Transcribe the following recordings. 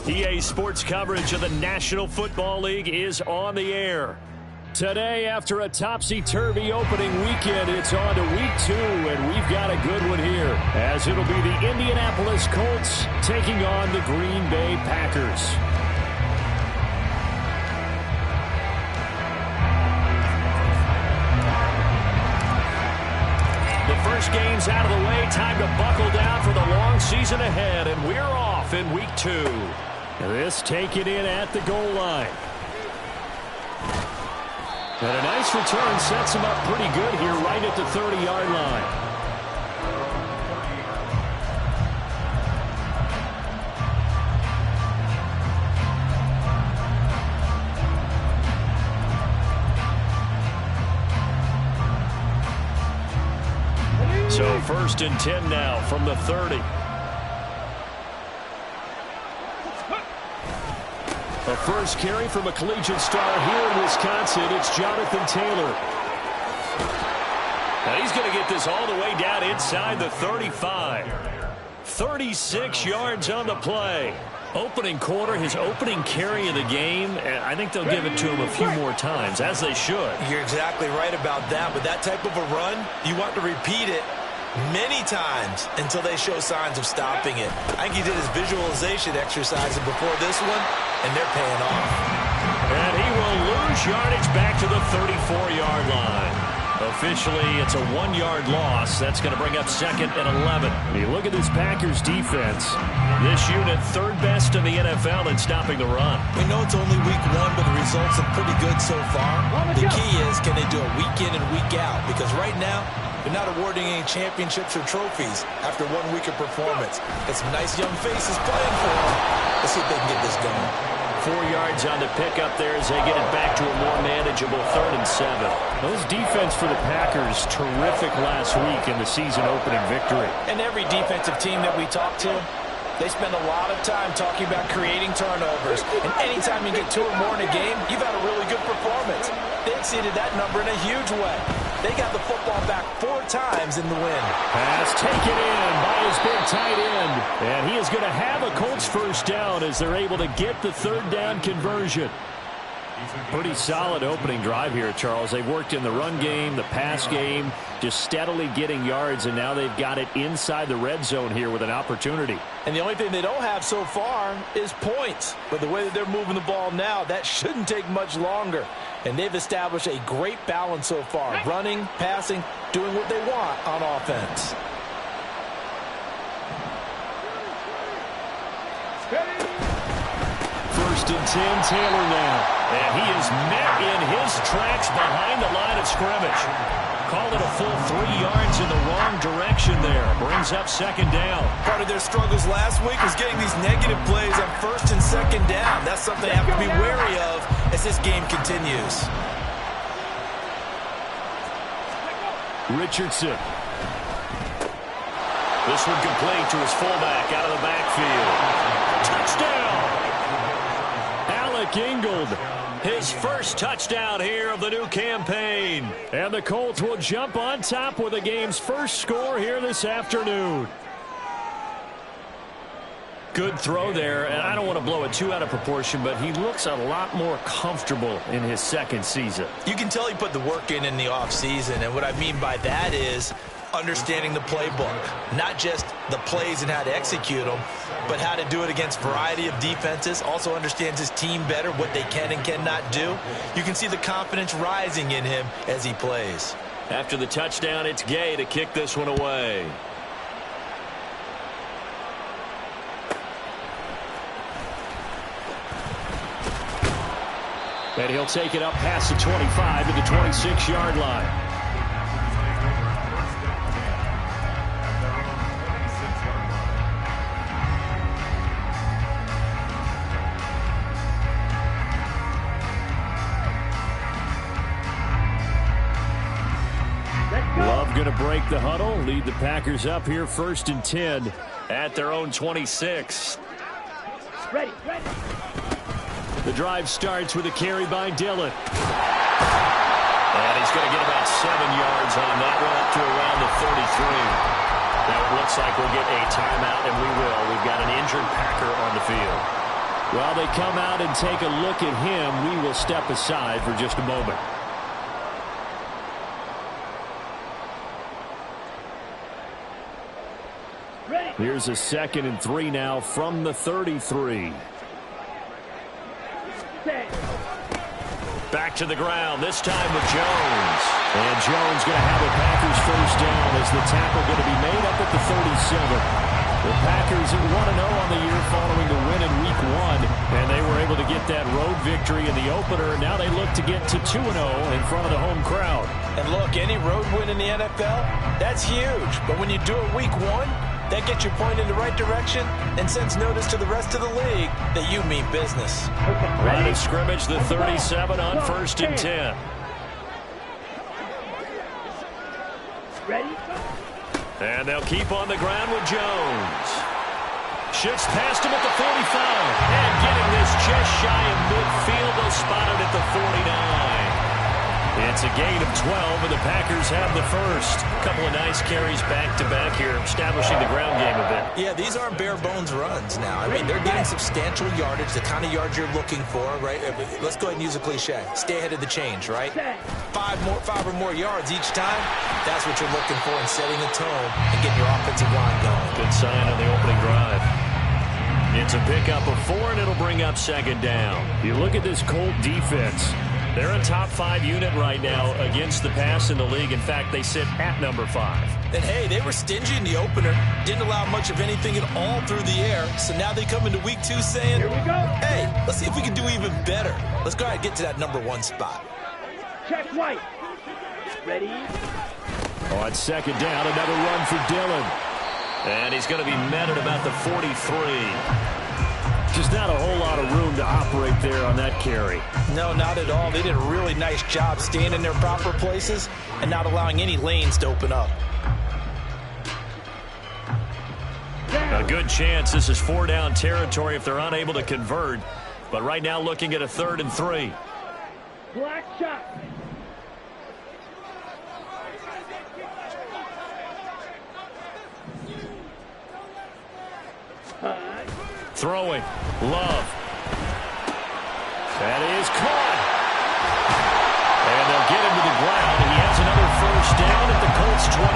EA Sports coverage of the National Football League is on the air. Today, after a topsy-turvy opening weekend, it's on to week 2, and we've got a good one here, as it'll be the Indianapolis Colts taking on the Green Bay Packers. The first game's out of the way. Time to buckle down for the long season ahead, and we're off in week 2. This taken in at the goal line. And a nice return sets him up pretty good here right at the 30-yard line. So 1st and 10 now from the 30. A first carry from a collegiate star here in Wisconsin. It's Jonathan Taylor. Now he's going to get this all the way down inside the 35. 36 yards on the play. Opening quarter, his opening carry of the game. I think they'll give it to him a few more times, as they should. You're exactly right about that. With that type of a run, you want to repeat it many times until they show signs of stopping it. I think he did his visualization exercise before this one, and they're paying off. And he will lose yardage back to the 34-yard line. Officially, it's a 1-yard loss. That's going to bring up 2nd and 11. You look at this Packers defense. This unit, 3rd best in the NFL in stopping the run. We know it's only week 1, but the results are pretty good so far. The key is, can they do it week in and week out? Because right now, they're not awarding any championships or trophies after 1 week of performance. Got some nice young faces playing for them. Let's see if they can get this going. 4 yards on the pickup there as they get it back to a more manageable 3rd and 7. Those defense for the Packers, terrific last week in the season opening victory. And every defensive team that we talk to, they spend a lot of time talking about creating turnovers. And anytime you get 2 or more in a game, you've had a really good performance. They exceeded that number in a huge way. They got the football back 4 times in the win. Pass taken in by his big tight end. And he is going to have a Colts first down as they're able to get the 3rd down conversion. Pretty solid opening drive here, Charles. They've worked in the run game, the pass game, just steadily getting yards, and now they've got it inside the red zone here with an opportunity. And the only thing they don't have so far is points. But the way that they're moving the ball now, that shouldn't take much longer. And they've established a great balance so far. Running, passing, doing what they want on offense. First and 10, Taylor now. And he is met in his tracks behind the line of scrimmage. Called it a full 3 yards in the wrong direction there. Brings up 2nd down. Part of their struggles last week was getting these negative plays on 1st and 2nd down. That's something they have to be wary of as this game continues. Richardson. This one complete to his fullback out of the backfield. Touchdown! Alec Ingold, his first touchdown here of the new campaign. And the Colts will jump on top with the game's first score here this afternoon. Good throw there, and I don't want to blow it too out of proportion, but he looks a lot more comfortable in his 2nd season. You can tell he put the work in the offseason, and what I mean by that is understanding the playbook. Not just the plays and how to execute them, but how to do it against a variety of defenses. Also understands his team better, what they can and cannot do. You can see the confidence rising in him as he plays. After the touchdown, it's Gay to kick this one away. And he'll take it up past the 25 to the 26-yard line. going to break the huddle, lead the Packers up here 1st and 10 at their own 26. Ready. The drive starts with a carry by Dillon. And he's going to get about 7 yards on that one up to around the 33. Now it looks like we'll get a timeout, and we will. We've got an injured Packer on the field. While they come out and take a look at him, we will step aside for just a moment. Here's a 2nd and 3 now from the 33. Back to the ground, this time with Jones. And Jones going to have a Packers first down as the tackle going to be made up at the 37. The Packers at 1-0 on the year following the win in Week 1. And they were able to get that road victory in the opener. Now they look to get to 2-0 in front of the home crowd. And look, any road win in the NFL, that's huge. But when you do it Week 1, that gets you pointed in the right direction and sends notice to the rest of the league that you mean business. Line of scrimmage, the 37 on 1st and 10. Ready? And they'll keep on the ground with Jones. Shifts past him at the 45. And getting this just shy of midfield. They'll spot it at the 49. It's a gain of 12, and the Packers have the first. A couple of nice carries back-to-back here, establishing the ground game a bit. Yeah, these aren't bare-bones runs now. I mean, they're getting substantial yardage, the kind of yards you're looking for, right? Let's go ahead and use a cliche. Stay ahead of the change, right? Five or more yards each time, that's what you're looking for in setting the tone and getting your offensive line going. Good sign on the opening drive. It's a pickup of 4, and it'll bring up 2nd down. You look at this Colt defense. They're a top 5 unit right now against the pass in the league. In fact, they sit at number 5. And, hey, they were stingy in the opener. Didn't allow much of anything at all through the air. So now they come into Week 2 saying, Here we go. Hey, let's see if we can do even better. Let's go ahead and get to that number 1 spot. Check white. Ready? On 2nd down, another run for Dillon. And he's going to be met at about the 43. Just not a whole lot of room to operate there on that carry. No, not at all. They did a really nice job staying in their proper places and not allowing any lanes to open up. A good chance this is 4-down territory if they're unable to convert. But right now looking at a 3rd and 3. Black shot. Throwing. Love. That is caught. And they'll get him to the ground. He has another first down at the Colts 28.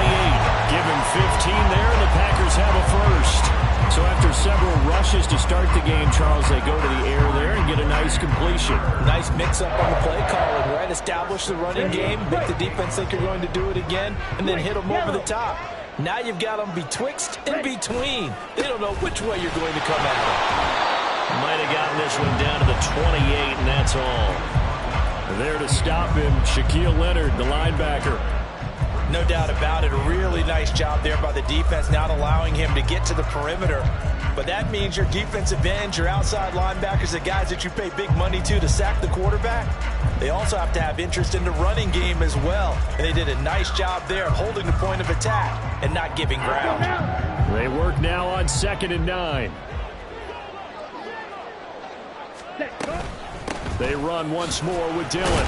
Give him 15 there, and the Packers have a first. So after several rushes to start the game, Charles, they go to the air there and get a nice completion. Nice mix-up on the play calling, right? Establish the running game, make the defense think you're going to do it again, and then hit them over the top. Now you've got them betwixt and between. They don't know which way you're going to come at them. Might have gotten this one down to the 28, and that's all. There to stop him, Shaquille Leonard, the linebacker. No doubt about it. A really nice job there by the defense, not allowing him to get to the perimeter. But that means your defensive ends, your outside linebackers, the guys that you pay big money to sack the quarterback, they also have to have interest in the running game as well. And they did a nice job there of holding the point of attack and not giving ground. They work now on 2nd and 9. They run once more with Dillon.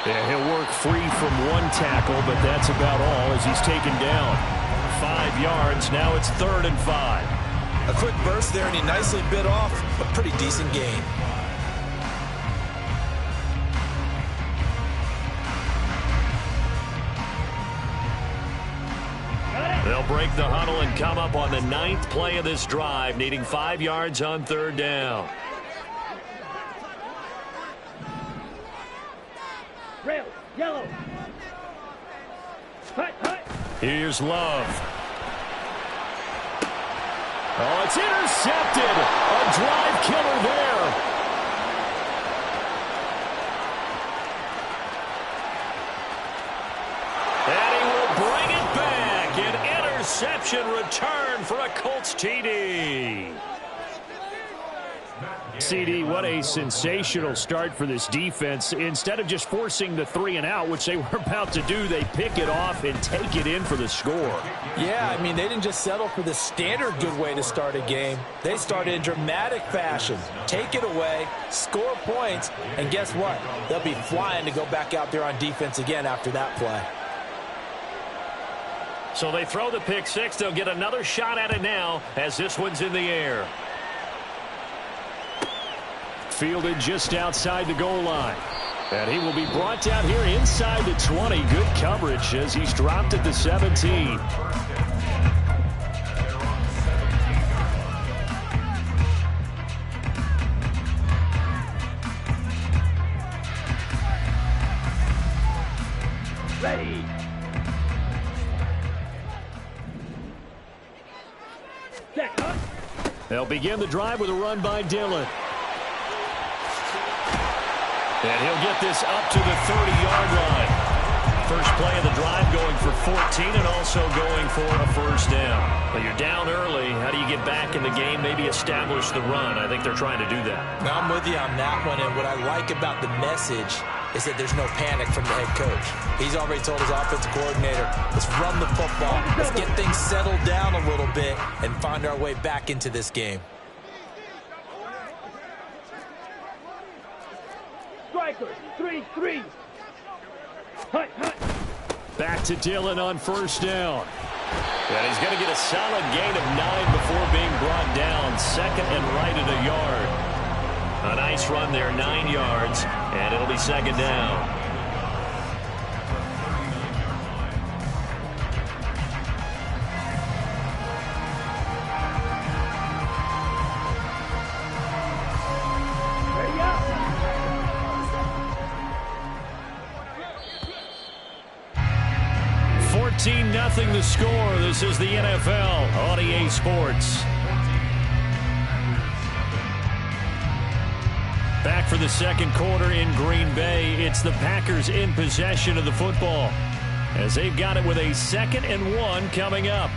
Yeah, he'll work free from one tackle, but that's about all as he's taken down. 5 yards, now it's 3rd and 5. A quick burst there, and he nicely bit off a pretty decent gain. They'll break the huddle and come up on the 9th play of this drive, needing 5 yards on 3rd down. Rail, yellow. Hut, hut. Here's Love. Oh, it's intercepted. A drive killer there. And he will bring it back. An interception return for a Colts TD. CD, what a sensational start for this defense. Instead of just forcing the 3 and out, which they were about to do, they pick it off and take it in for the score. Yeah, I mean, they didn't just settle for the standard good way to start a game. They started in dramatic fashion. Take it away, score points, and guess what? They'll be flying to go back out there on defense again after that play. So they throw the pick six. They'll get another shot at it now as this one's in the air. Fielded just outside the goal line. And he will be brought down here inside the 20. Good coverage as he's dropped at the 17. Ready. Set, huh? They'll begin the drive with a run by Dillon. And he'll get this up to the 30-yard line. First play of the drive going for 14 and also going for a first down. But you're down early. How do you get back in the game, maybe establish the run? I think they're trying to do that. Now, I'm with you on that one, and what I like about the message is that there's no panic from the head coach. He's already told his offensive coordinator, let's run the football, let's get things settled down a little bit and find our way back into this game. Strikers, 3-3. Hut, hut. Back to Dillon on first down. And he's going to get a solid gain of 9 before being brought down. Second and right at a yard. A nice run there, 9 yards, and it'll be second down. Ready up. 14-0 the score. This is the NFL on EA Sports. Back for the second quarter in Green Bay. It's the Packers in possession of the football as they've got it with a 2nd and 1 coming up.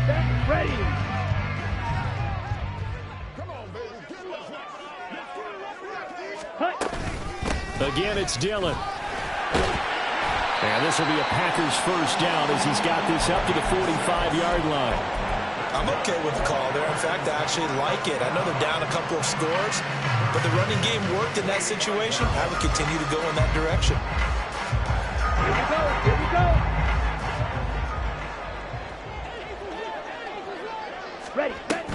Set, ready. Hut. Again, it's Dillon. And this will be a Packers first down as he's got this up to the 45-yard line. I'm okay with the call there. In fact, I actually like it. I know they're down a couple of scores, but the running game worked in that situation. I would continue to go in that direction. Here we go, here we go. Ready, ready.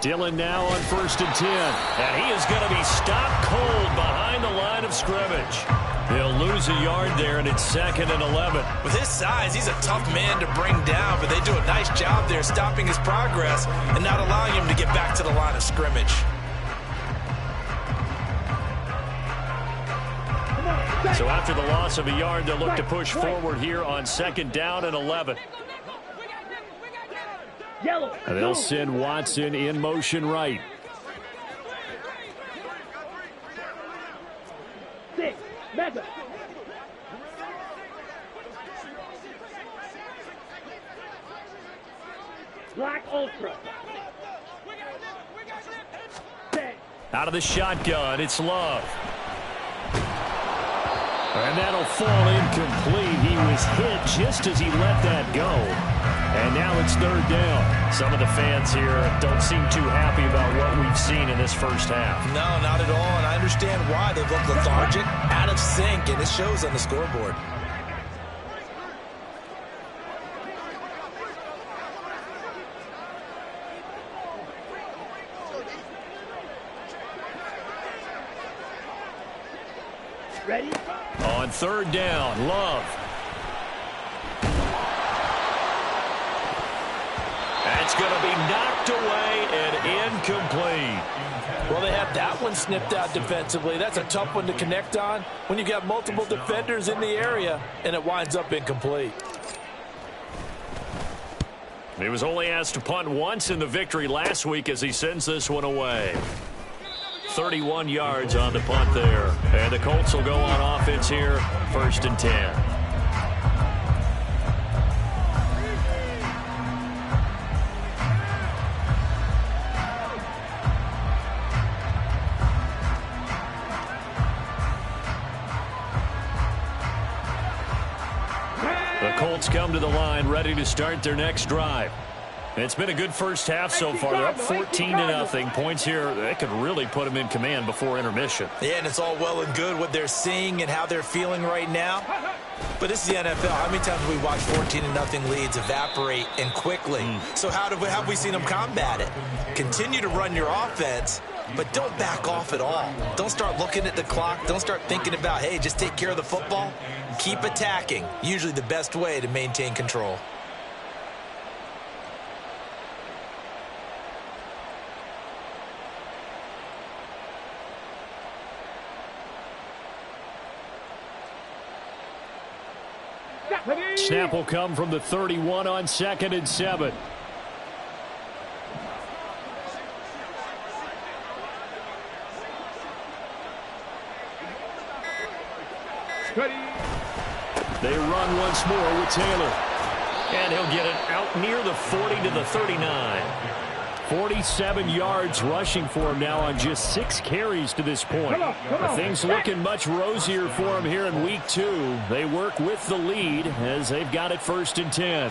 Dillon now on 1st and 10. And he is going to be stopped cold behind the line of scrimmage. They'll lose a yard there, and it's 2nd and 11. With his size, he's a tough man to bring down, but they do a nice job there stopping his progress and not allowing him to get back to the line of scrimmage. So after the loss of a yard, they'll look to push forward here on 2nd down and 11. Yellow. And they'll send Watson in motion right. 6, mega. Black Ultra. Set. Out of the shotgun, it's Love. And that'll fall incomplete. He was hit just as he let that go. And now it's 3rd down. Some of the fans here don't seem too happy about what we've seen in this first half. No, not at all, and I understand why. They look lethargic, out of sync, and it shows on the scoreboard. Ready? On 3rd down, Love. That's going to be knocked away and incomplete. Well, they had that one snipped out defensively. That's a tough one to connect on when you've got multiple defenders in the area, and it winds up incomplete. He was only asked to punt once in the victory last week as he sends this one away. 31 yards on the punt there. And the Colts will go on offense here, 1st and 10. The Colts come to the line ready to start their next drive. It's been a good first half so far. They're up 14-0. Points here, that could really put them in command before intermission. Yeah, and it's all well and good what they're seeing and how they're feeling right now. But this is the NFL. How many times have we watched 14-0 leads evaporate and quickly? So how have we seen them combat it? Continue to run your offense, but don't back off at all. Don't start looking at the clock. Don't start thinking about, hey, just take care of the football. Keep attacking. Usually the best way to maintain control. Snap will come from the 31 on 2nd and 7. They run once more with Taylor. And he'll get it out near the 40 to the 39. 47 yards rushing for him now on just 6 carries to this point. Things looking much rosier for him here in week 2. They work with the lead as they've got it 1st and 10.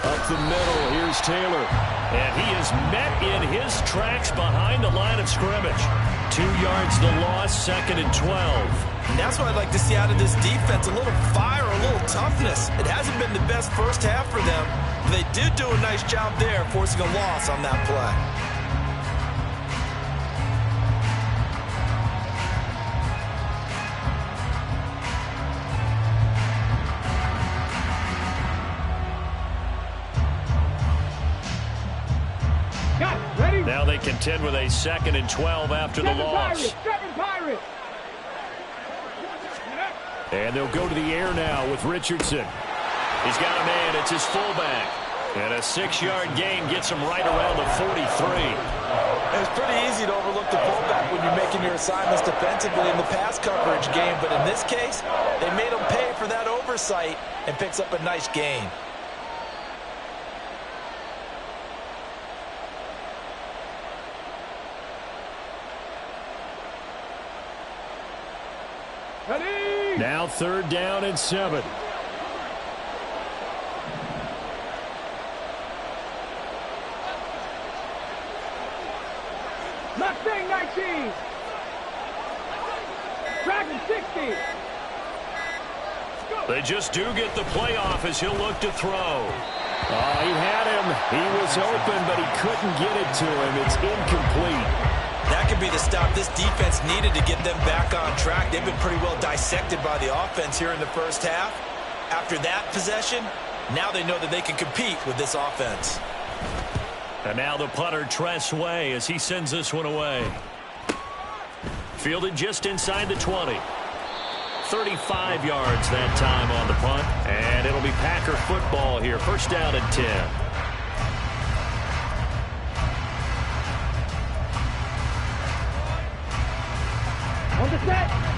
Up the middle, here's Taylor. And he is met in his tracks behind the line of scrimmage. 2 yards the loss, 2nd and 12. And that's what I'd like to see out of this defense, a little fire, a little toughness. It hasn't been the best first half for them. They did do a nice job there, forcing a loss on that play. Now they contend with a 2nd and 12 after the loss. And they'll go to the air now with Richardson. He's got a man. It's his fullback. And a 6-yard gain gets him right around the 43. It's pretty easy to overlook the fullback when you're making your assignments defensively in the pass coverage game. But in this case, they made him pay for that oversight and picks up a nice gain. Now 3rd down and 7. Mustang 19. Dragon 60. They just do get the playoff as he'll look to throw. Oh, he had him. He was open, but he couldn't get it to him. It's incomplete. That could be the stop this defense needed to get them back on track. They've been pretty well dissected by the offense here in the first half. After that possession, now they know that they can compete with this offense. And now the punter, Tress Way, as he sends this one away. Fielded just inside the 20. 35 yards that time on the punt. And it'll be Packer football here. 1st down and 10.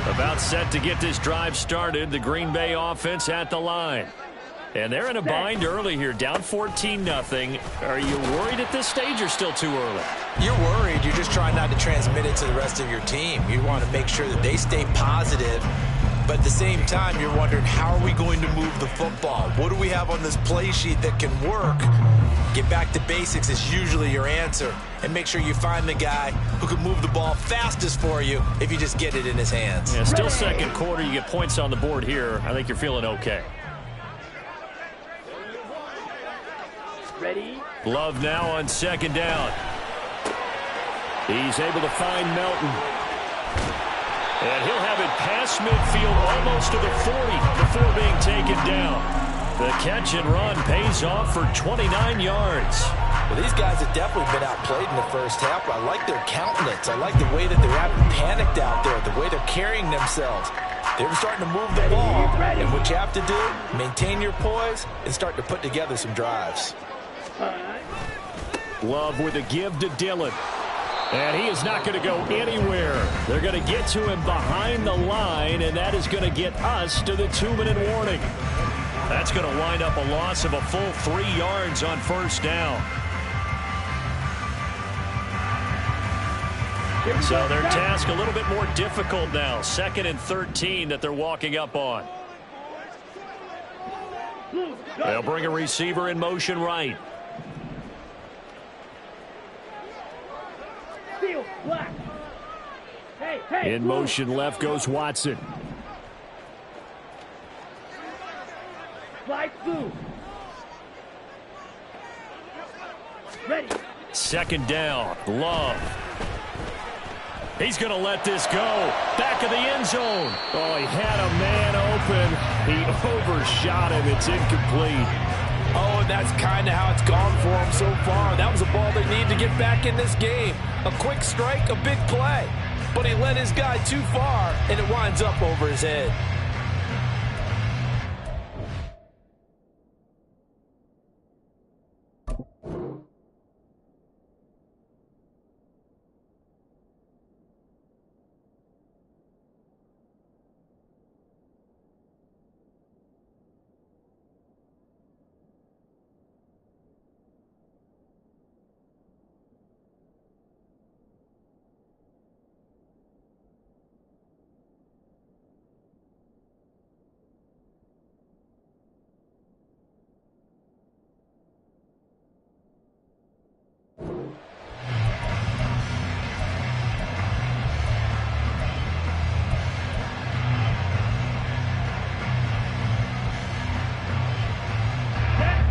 About set to get this drive started. The Green Bay offense at the line. And they're in a bind early here, down 14-0. Are you worried at this stage or still too early? You're worried. You're just trying not to transmit it to the rest of your team. You want to make sure that they stay positive. But at the same time, you're wondering, how are we going to move the football? What do we have on this play sheet that can work? Get back to basics is usually your answer. And make sure you find the guy who can move the ball fastest for you if you just get it in his hands. Yeah, still 2nd quarter. You get points on the board here. I think you're feeling okay. Ready? Love now on 2nd down. He's able to find Melton. And he'll have it past midfield almost to the 40 before being taken down. The catch and run pays off for 29 yards. Well, these guys have definitely been outplayed in the first half, but I like their countenance. I like the way that they're having panicked out there, the way they're carrying themselves. They're starting to move the ball. And what you have to do, maintain your poise and start to put together some drives. Love with a give to Dillon. And he is not going to go anywhere. They're going to get to him behind the line, and that is going to get us to the 2-minute warning. That's going to wind up a loss of a full 3 yards on 1st down. So their task a little bit more difficult now. 2nd and 13 that they're walking up on. They'll bring a receiver in motion right. Steel, black. Hey, In motion left goes Watson. Fly blue. Ready. Second down. Love. He's going to let this go. Back of the end zone. Oh, he had a man open. He overshot him. It's incomplete. Oh, and that's kind of how it's gone for him so far. That was a ball they need to get back in this game. A quick strike, a big play. But he led his guy too far, and it winds up over his head.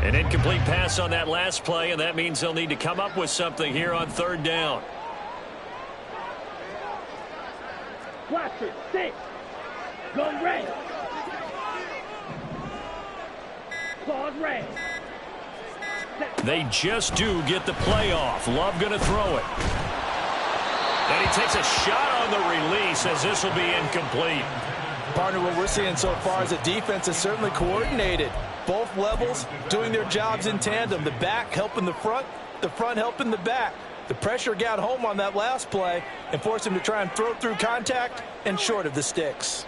An incomplete pass on that last play, and that means they'll need to come up with something here on third down. Blaster, 6. Gun red. Claws red. They just do get the play off. Love going to throw it. And he takes a shot on the release as this will be incomplete. Partner, what we're seeing so far is the defense is certainly coordinated. Both levels doing their jobs in tandem. The back helping the front helping the back. The pressure got home on that last play and forced him to try and throw through contact and short of the sticks.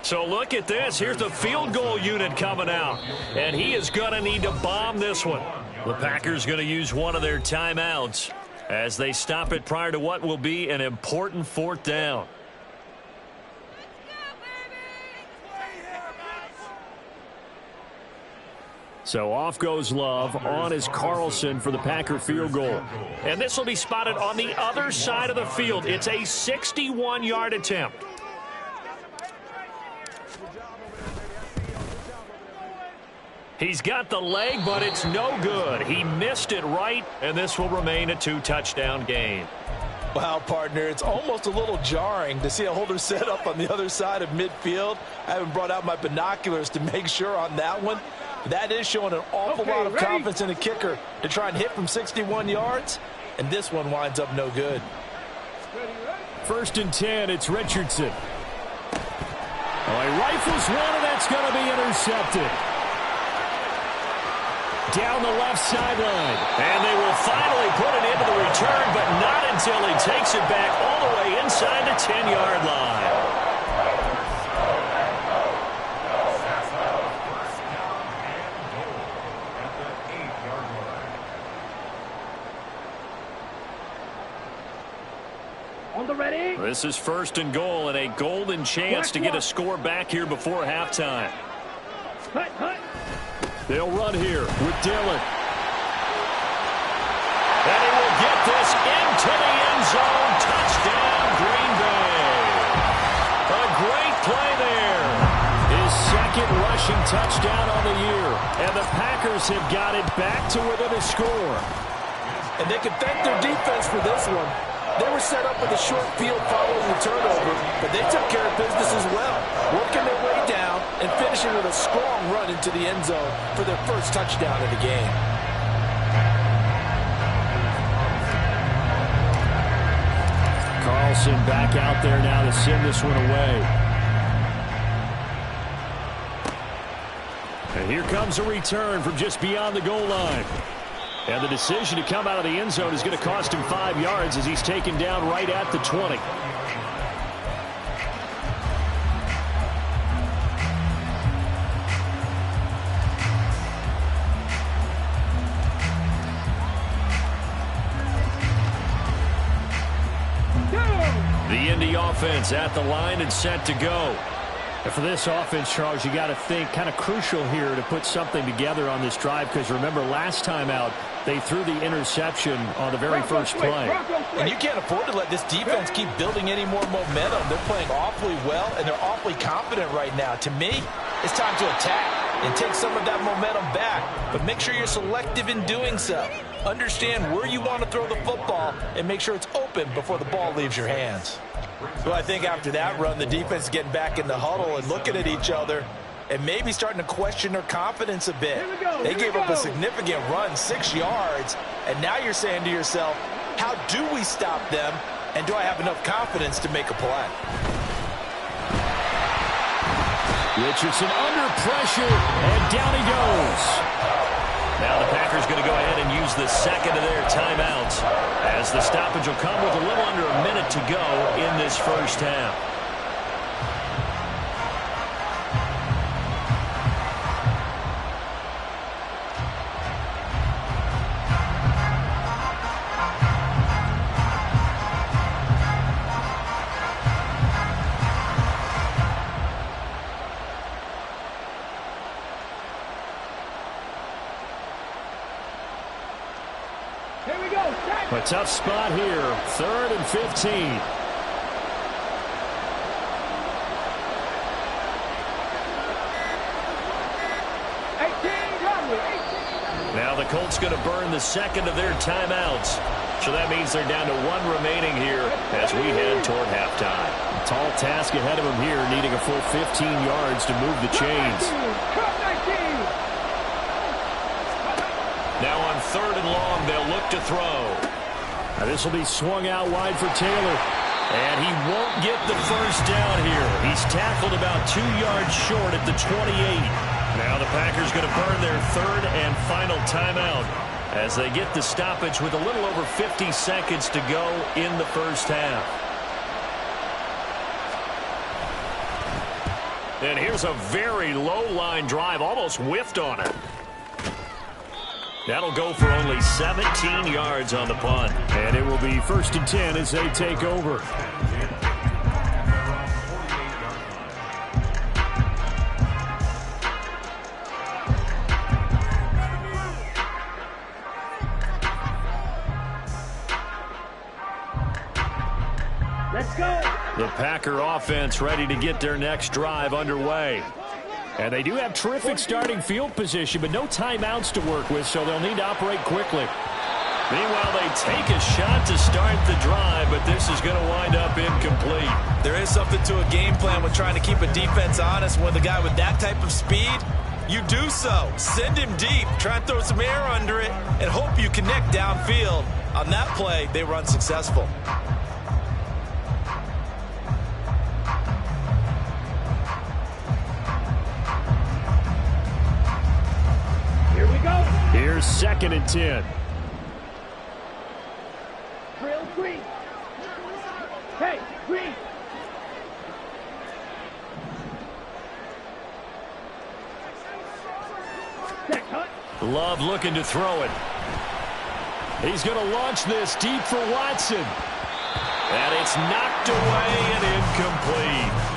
So look at this. Here's the field goal unit coming out. And he is going to need to bomb this one. The Packers going to use one of their timeouts as they stop it prior to what will be an important fourth down. So off goes Love. On is Carlson for the Packer field goal. And this will be spotted on the other side of the field. It's a 61-yard attempt. He's got the leg, but it's no good. He missed it right, and this will remain a 2-touchdown game. Wow, partner, it's almost a little jarring to see a holder set up on the other side of midfield. I haven't brought out my binoculars to make sure on that one. That is showing an awful lot of confidence in the kicker to try and hit from 61 yards, and this one winds up no good. 1st and 10, it's Richardson. Oh, he rifles one, and that's going to be intercepted. Down the left sideline. And they will finally put it into the return, but not until he takes it back all the way inside the 10-yard line. On the ready. This is 1st and goal and a golden chance to get a score back here before halftime. Hut. They'll run here with Dillon. And he will get this into the end zone. Touchdown, Green Bay. A great play there. His 2nd rushing touchdown on the year. And the Packers have got it back to within a score. And they can thank their defense for this one. They were set up with a short field following the turnover, but they took care of business as well, working their way down and finishing with a strong run into the end zone for their first touchdown of the game. Carlson back out there now to send this one away. And here comes a return from just beyond the goal line. And the decision to come out of the end zone is going to cost him 5 yards as he's taken down right at the 20. The Indy offense at the line and set to go. And for this offense, Charles, you got to think kind of crucial here to put something together on this drive, because remember last time out they threw the interception on the very first play. And you can't afford to let this defense keep building any more momentum. They're playing awfully well, and they're awfully confident right now. To me, it's time to attack and take some of that momentum back, but make sure you're selective in doing so. Understand where you want to throw the football and make sure it's open before the ball leaves your hands. Well, I think after that run, the defense is getting back in the huddle and looking at each other and maybe starting to question their confidence a bit. They gave up a significant run, 6 yards, and now you're saying to yourself, how do we stop them, and do I have enough confidence to make a play? Richardson under pressure, and down he goes. Now the Packers going to go ahead and use the second of their timeouts, as the stoppage will come with a little under a minute to go in this first half. A tough spot here, 3rd and 15. Now the Colts going to burn the second of their timeouts. So that means they're down to 1 remaining here as we head toward halftime. A tall task ahead of them here, needing a full 15 yards to move the chains. Now on 3rd and long, they'll look to throw. Now this will be swung out wide for Taylor. And he won't get the first down here. He's tackled about 2 yards short at the 28. Now the Packers going to burn their 3rd and final timeout as they get the stoppage with a little over 50 seconds to go in the first half. And here's a very low-line drive, almost whiffed on it. That'll go for only 17 yards on the punt. And it will be 1st and 10 as they take over. Let's go. The Packer offense ready to get their next drive underway. And they do have terrific starting field position, but no timeouts to work with, so they'll need to operate quickly. Meanwhile, they take a shot to start the drive, but this is going to wind up incomplete. There is something to a game plan with trying to keep a defense honest. With a guy with that type of speed, you do so. Send him deep, try and throw some air under it, and hope you connect downfield. On that play, they were unsuccessful. Here's 2nd and 10. Drill green. Hey, green. Set cut. Love looking to throw it. He's going to launch this deep for Watson. And it's knocked away and incomplete.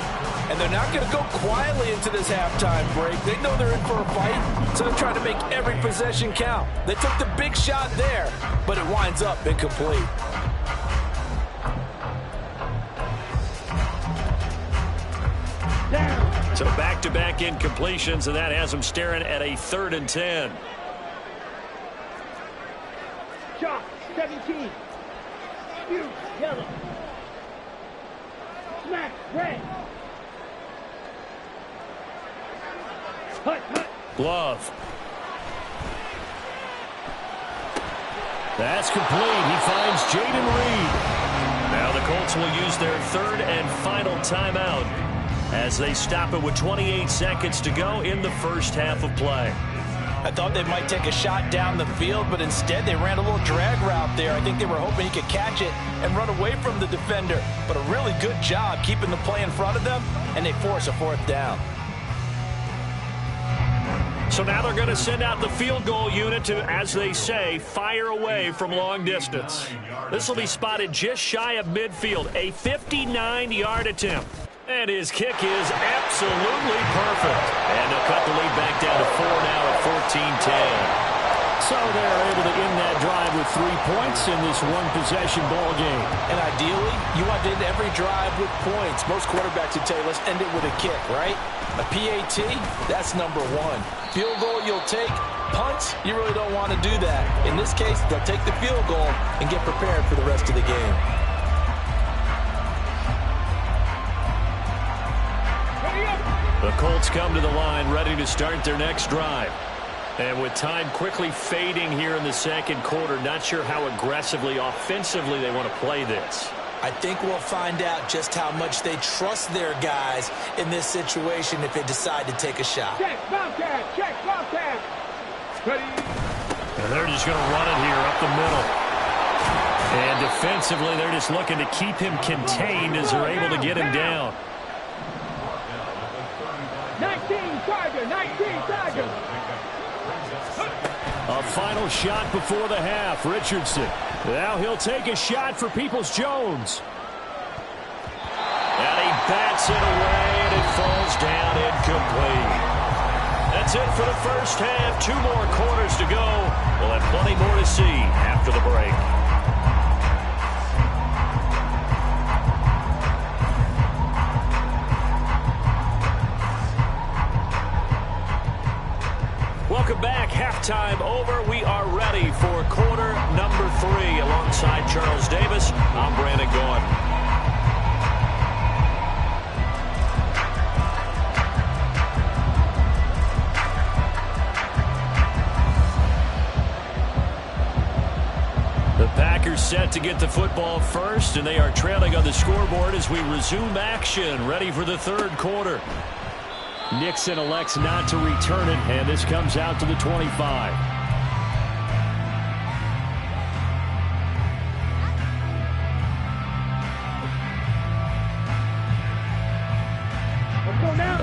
And they're not going to go quietly into this halftime break. They know they're in for a fight, so they're trying to make every possession count. They took the big shot there, but it winds up incomplete. So back-to-back incompletions, and that has them staring at a 3rd and 10. Shot, 17. Spew, yellow. Smack, red. Hut, hut. Glove. That's complete. He finds Jaden Reed. Now the Colts will use their 3rd and final timeout as they stop it with 28 seconds to go in the first half of play. I thought they might take a shot down the field, but instead they ran a little drag route there. I think they were hoping he could catch it and run away from the defender. But a really good job keeping the play in front of them, and they force a 4th down. So now they're going to send out the field goal unit to, as they say, fire away from long distance. This will be spotted just shy of midfield, a 59-yard attempt. And his kick is absolutely perfect. And they'll cut the lead back down to 4 now at 14-10. So they're able to end that drive with 3 points in this one-possession ball game. And ideally, you want to end every drive with points. Most quarterbacks would tell you, let's end it with a kick, right? A PAT, that's number 1. Field goal you'll take. Punts, you really don't want to do that. In this case, they'll take the field goal and get prepared for the rest of the game. The Colts come to the line ready to start their next drive. And with time quickly fading here in the second quarter, not sure how aggressively, offensively they want to play this. I think we'll find out just how much they trust their guys in this situation if they decide to take a shot. Check, Bobcat, check, Bobcat. Ready. And they're just going to run it here up the middle. And defensively, they're just looking to keep him contained as they're able to get him down. 19 Tiger, 19 Tiger. A final shot before the half. Richardson. Now he'll take a shot for Peoples-Jones. And he bats it away, and it falls down incomplete. That's it for the first half. 2 more quarters to go. We'll have plenty more to see after the break. Welcome back. Halftime over. We are ready for quarter number 3. Alongside Charles Davis, I'm Brandon Gordon. The Packers set to get the football first, and they are trailing on the scoreboard as we resume action, ready for the third quarter. Nixon elects not to return it, and this comes out to the 25.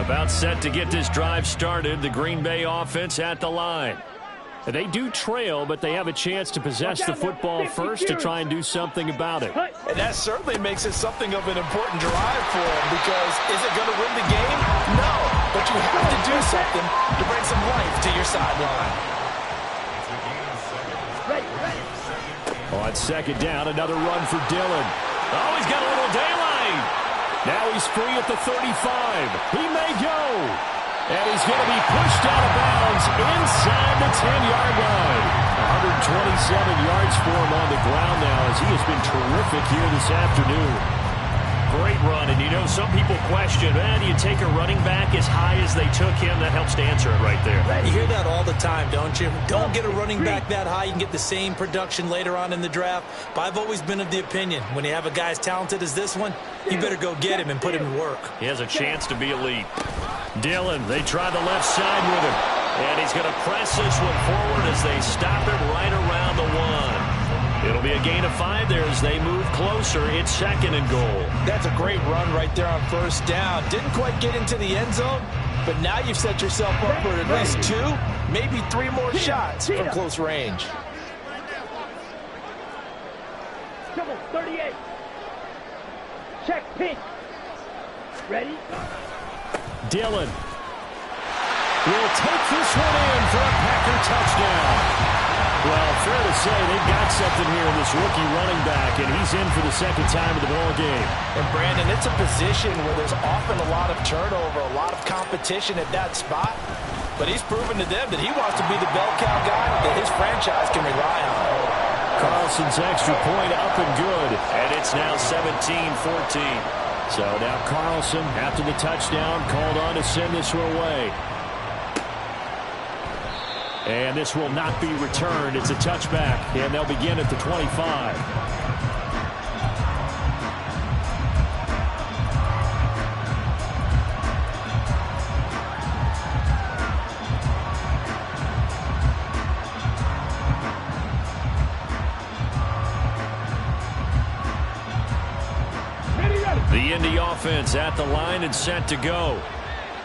About set to get this drive started, the Green Bay offense at the line. They do trail, but they have a chance to possess the football first to try and do something about it. And that certainly makes it something of an important drive for them, because is it going to win the game? No, but you have to do something to bring some life to your sideline. On second down, another run for Dillon. Oh, he's got a little daylight. Now he's free at the 35. He may go. And he's going to be pushed out of bounds inside the 10-yard line. 127 yards for him on the ground now, as he has been terrific here this afternoon. Great run, and you know, some people question, do you take a running back as high as they took him? That helps to answer it right there. You hear that all the time, don't you? Don't get a running back that high. You can get the same production later on in the draft. But I've always been of the opinion, when you have a guy as talented as this one, you better go get him and put him to work. He has a chance to be elite. Dillon, they try the left side with him. And he's going to press this one forward as they stop him right around the 1. It'll be a gain of 5 there as they move closer. It's second and goal. That's a great run right there on first down. Didn't quite get into the end zone, but now you've set yourself up for at least 2, maybe 3 more shots from close range. Double 38. Check pink. Ready? Dillon will take this one in for a Packer touchdown. Well, fair to say they've got something here in this rookie running back, and he's in for the second time of the ball game. And Brandon, it's a position where there's often a lot of turnover, a lot of competition at that spot. But he's proven to them that he wants to be the bell cow guy that his franchise can rely on. Carlson's extra point up and good, and it's now 17-14. So now Carlson, after the touchdown, called on to send this one away. And this will not be returned. It's a touchback, and they'll begin at the 25. The Indy offense at the line and set to go.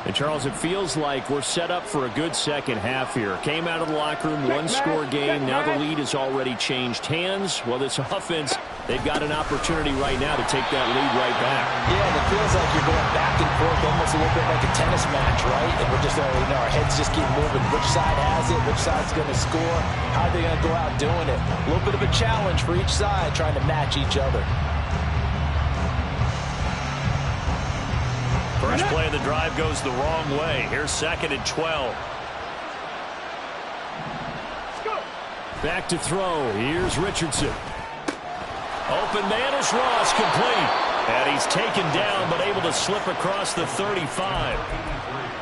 And, Charles, it feels like we're set up for a good second half here. Came out of the locker room, one-score game. Now the lead has already changed hands. Well, this offense, they've got an opportunity right now to take that lead right back. Yeah, and it feels like you're going back and forth almost a little bit like a tennis match, right? And we're just, our heads just keep moving. Which side has it? Which side's going to score? How are they going to go out doing it? A little bit of a challenge for each side trying to match each other. First play of the drive goes the wrong way. Here's 2nd and 12. Back to throw. Here's Richardson. Open man is Ross, complete. And he's taken down but able to slip across the 35.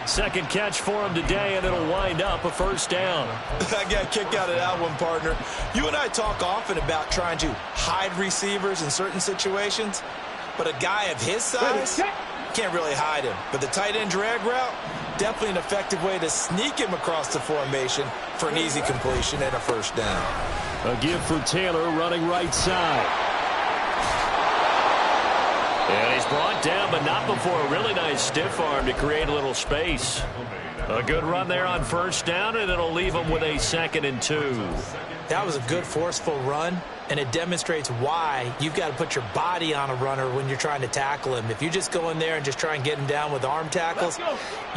Second catch for him today, and it'll wind up a first down. I got a kick out of that one, partner. You and I talk often about trying to hide receivers in certain situations, but a guy of his size can't really hide him. But the tight end drag route, definitely an effective way to sneak him across the formation for an easy completion and a first down. A give for Taylor running right side. And he's brought down, but not before a really nice stiff arm to create a little space. A good run there on first down, and it'll leave him with a 2nd and 2. That was a good forceful run, and it demonstrates why you've got to put your body on a runner when you're trying to tackle him. If you just go in there and just try and get him down with arm tackles,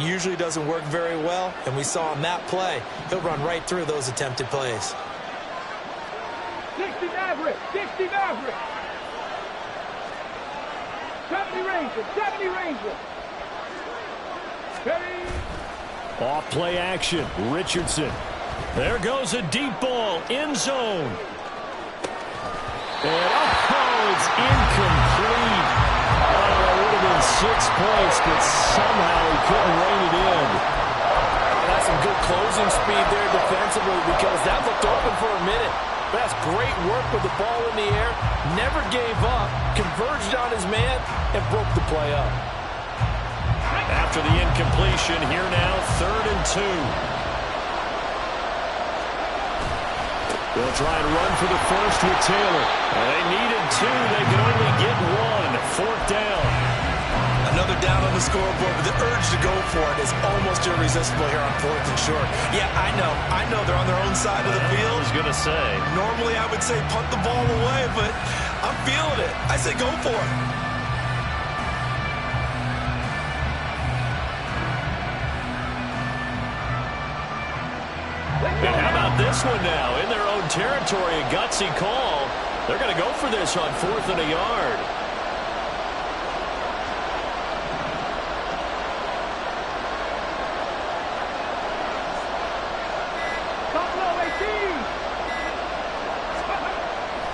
usually doesn't work very well, and we saw on that play, he'll run right through those attempted plays. 60 Maverick, 60 Maverick. 70 Ranger, 70 Ranger. Ready? Off play action, Richardson. There goes a deep ball, end zone. And it's incomplete. Oh, that would have been 6 points, but somehow he couldn't rein it in. Oh, that's some good closing speed there defensively because that looked open for a minute. But that's great work with the ball in the air. Never gave up, converged on his man, and broke the play up. After the incompletion, here now, 3rd and 2. They'll try and run for the first with Taylor. And they needed 2. They could only get 1. 4th down. Another down on the scoreboard, but the urge to go for it is almost irresistible here on 4th and short. Yeah, I know they're on their own side of the field. I was going to say. Normally I would say punt the ball away, but I'm feeling it. I say go for it. And how about this one now? In their own territory, a gutsy call. They're going to go for this on 4th and a yard.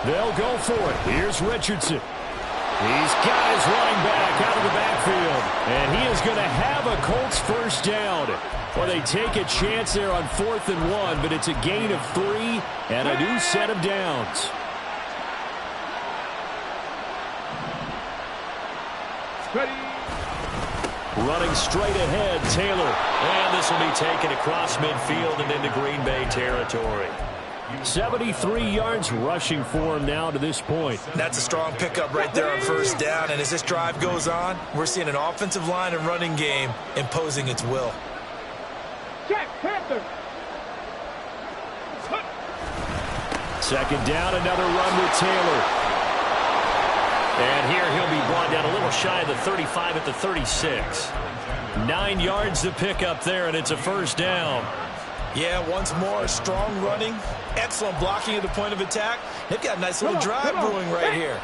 They'll go for it. Here's Richardson. He's got his running back out of the backfield. And he is going to have a Colts first down. Well, they take a chance there on 4th and 1, but it's a gain of 3 and a new set of downs. Running straight ahead, Taylor. And this will be taken across midfield and into Green Bay territory. 73 yards rushing for him now to this point. That's a strong pickup right there on first down. And as this drive goes on, we're seeing an offensive line and running game imposing its will. Check, Panther. 2nd down, another run with Taylor. And here he'll be brought down a little shy of the 35 at the 36. 9 yards to pick up there, and it's a first down. Yeah, once more, strong running, excellent blocking at the point of attack. They've got a nice little drive brewing right here.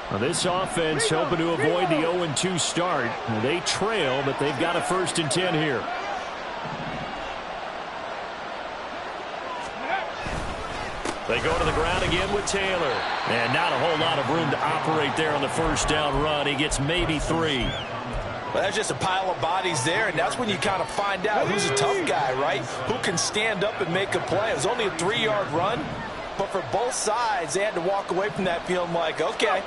Well, this offense hoping to avoid the 0-2 start. They trail, but they've got a 1st and 10 here. They go to the ground again with Taylor. And not a whole lot of room to operate there on the first down run. He gets maybe 3. Well, that's just a pile of bodies there, and that's when you kind of find out who's a tough guy, right? Who can stand up and make a play. It was only a 3-yard run, but for both sides, they had to walk away from that feeling like, okay,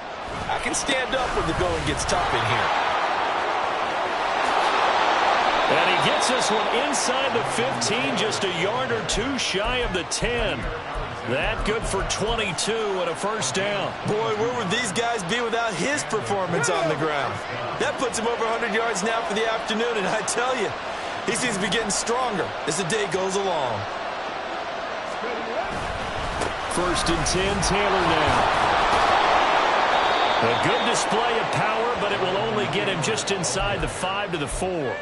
I can stand up when the going gets tough in here. And he gets this one inside the 15, just a yard or 2 shy of the 10. That good for 22 and a first down. Boy, where would these guys be without his performance on the ground? That puts him over 100 yards now for the afternoon, and I tell you, He seems to be getting stronger as the day goes along. 1st and 10, Taylor now. A good display of power, but it will only get him just inside the 5 to the 4.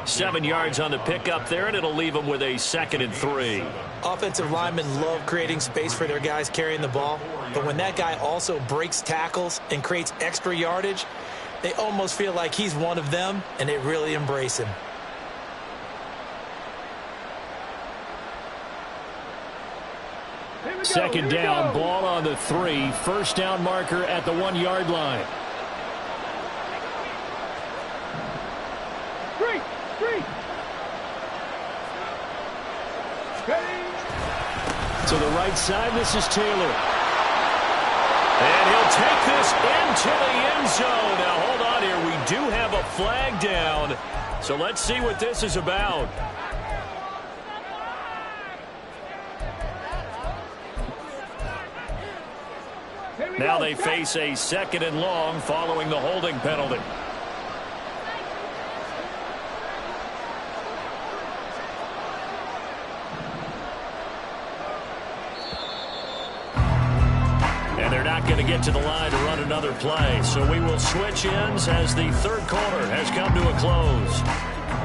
7 yards on the pickup there, and it'll leave him with a 2nd and 3. Offensive linemen love creating space for their guys carrying the ball, but when that guy also breaks tackles and creates extra yardage, they almost feel like he's one of them, and they really embrace him. Second down, ball on the 3. First down marker at the 1-yard line. To the right side, this is Taylor. And he'll take this into the end zone. Now, hold on here. We do have a flag down. So let's see what this is about. Now they face a 2nd and long following the holding penalty. And they're not going to get to the line to run another play. So we will switch ends as the 3rd quarter has come to a close.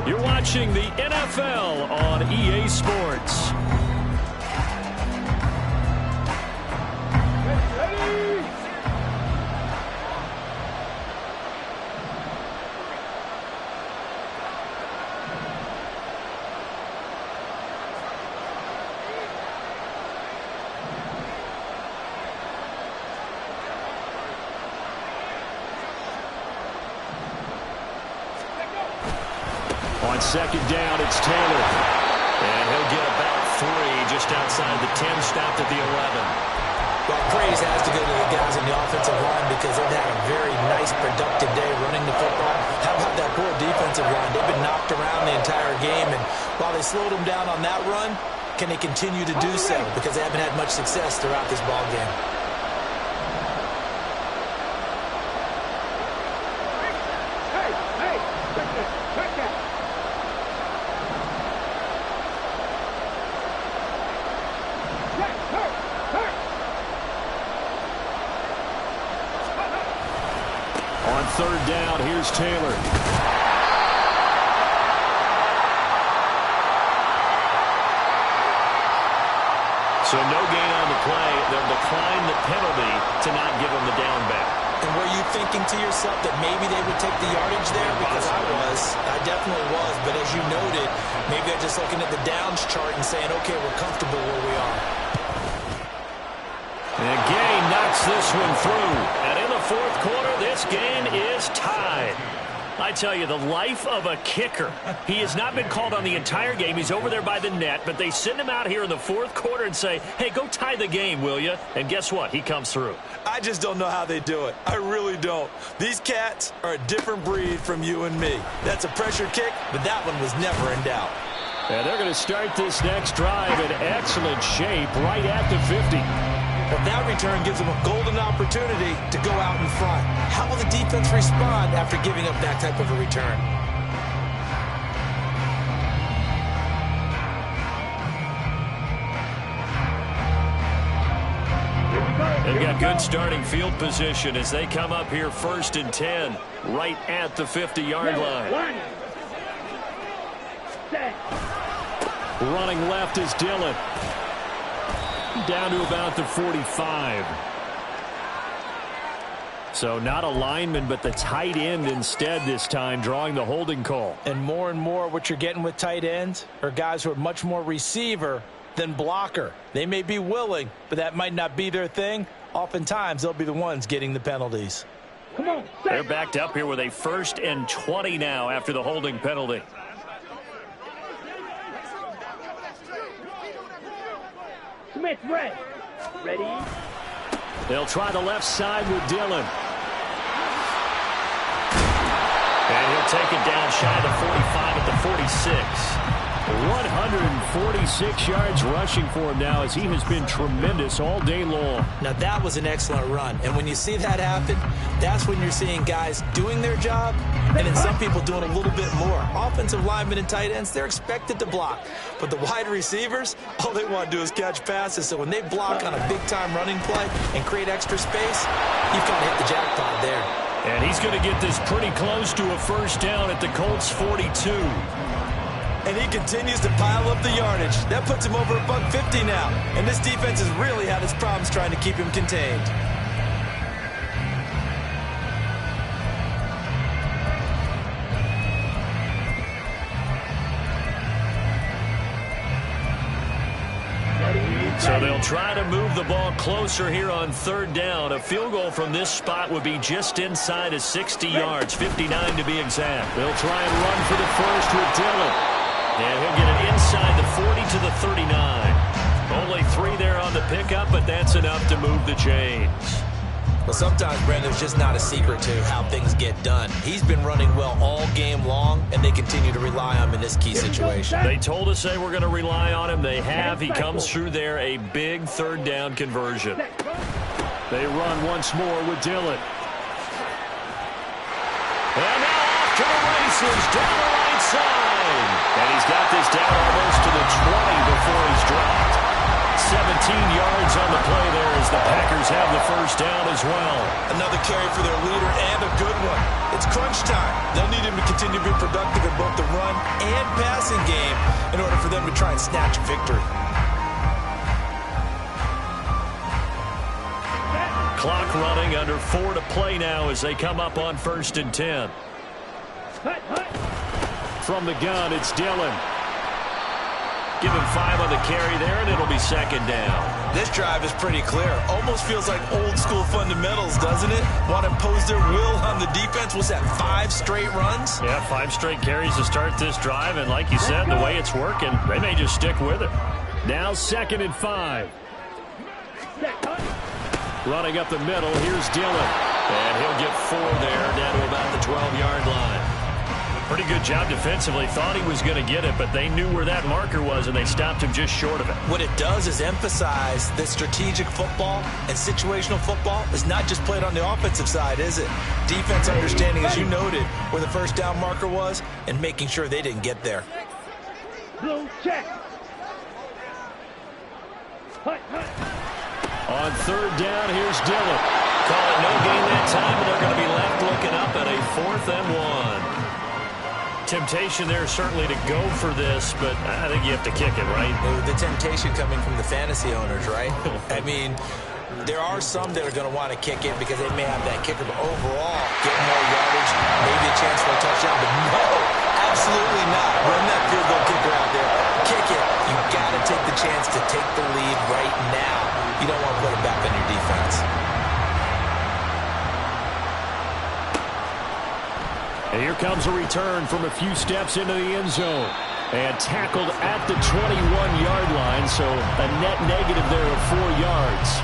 You're watching the NFL on EA Sports. On 2nd down, it's Taylor. And he'll get about 3 just outside the 10, stopped at the 11. Well, praise has to go to the guys on the offensive line because they've had a very nice, productive day running the football. How about that poor defensive line? They've been knocked around the entire game, and while they slowed them down on that run, can they continue to do so? Because they haven't had much success throughout this ball game. On 3rd down, here's Taylor. So no gain on the play. They'll decline the penalty to not give him the down back. And were you thinking to yourself that maybe they would take the yardage there? Because I definitely was. But as you noted, maybe they're just looking at the downs chart and saying, okay, we're comfortable where we are. And Gay knocks this one through. And in the 4th quarter, this game is tied. I tell you, the life of a kicker. He has not been called on the entire game. He's over there by the net, but they send him out here in the 4th quarter and say, hey, go tie the game, will you? And guess what? He comes through. I just don't know how they do it. I really don't. These cats are a different breed from you and me. That's a pressure kick, but that one was never in doubt. And they're going to start this next drive in excellent shape right at the 50. But that return gives them a golden opportunity to go out in front. How will the defense respond after giving up that type of a return? They've got good starting field position as they come up here 1st and 10, right at the 50-yard line. Running left is Dillon. Down to about the 45. So not a lineman, but the tight end instead this time, drawing the holding call. And more what you're getting with tight ends are guys who are much more receiver than blocker. They may be willing, but that might not be their thing. Oftentimes, they'll be the ones getting the penalties. Come on. They're backed up here with a 1st and 20 now after the holding penalty. Smith, red. Ready? They'll try the left side with Dillon. And he'll take it down shy of the 45 at the 46. 146 yards rushing for him now as he has been tremendous all day long. Now, that was an excellent run. And when you see that happen, that's when you're seeing guys doing their job and then some people doing a little bit more. Offensive linemen and tight ends, they're expected to block. But the wide receivers, all they want to do is catch passes. So when they block on a big-time running play and create extra space, you've got to hit the jackpot there. And he's going to get this pretty close to a first down at the Colts 42. And he continues to pile up the yardage. That puts him over $150 now. And this defense has really had its problems trying to keep him contained. So they'll try to move the ball closer here on third down. A field goal from this spot would be just inside of 60 yards, 59 to be exact. They'll try and run for the first with Dillon. And he'll get it inside the 40 to the 39. Only 3 there on the pickup, but that's enough to move the chains. Well, sometimes, Brandon, there's just not a secret to how things get done. He's been running well all game long, and they continue to rely on him in this key situation. They told us they were going to rely on him. They have. He comes through there, a big third down conversion. They run once more with Dillon. And now off to the races, down the right side. And he's got this down almost to the 20 before he's dropped. 17 yards on the play there as the Packers have the first down as well. Another carry for their leader and a good one. It's crunch time. They'll need him to continue to be productive in both the run and passing game in order for them to try and snatch a victory. Clock running, under 4 to play now as they come up on 1st and 10. From the gun, it's Dillon. Give him 5 on the carry there, and it'll be 2nd down. This drive is pretty clear. Almost feels like old-school fundamentals, doesn't it? Want to impose their will on the defense. Was that 5 straight runs? Yeah, 5 straight carries to start this drive, and like you said, the way it's working, they may just stick with it. Now 2nd and 5. Running up the middle, here's Dillon. And he'll get 4 there, down to about the 12-yard line. Pretty good job defensively. Thought he was going to get it, but they knew where that marker was, and they stopped him just short of it. What it does is emphasize that strategic football and situational football is not just played on the offensive side, is it? Defense understanding, as you noted, where the first down marker was and making sure they didn't get there. Blue check. On 3rd down, here's Dillon. Call it no gain that time, and they're going to be left looking up at a 4th and 1. Temptation there certainly to go for this, but I think you have to kick it, right? The temptation coming from the fantasy owners, right? I mean, there are some that are going to want to kick it because they may have that kicker, but overall, get more yardage, maybe a chance for a touchdown, but no, absolutely not. Run that field goal kicker out there. Kick it. You got to take the chance to take the lead right now. You don't want to put it back on your defense. And here comes a return from a few steps into the end zone. And tackled at the 21-yard line, so a net negative there of 4 yards.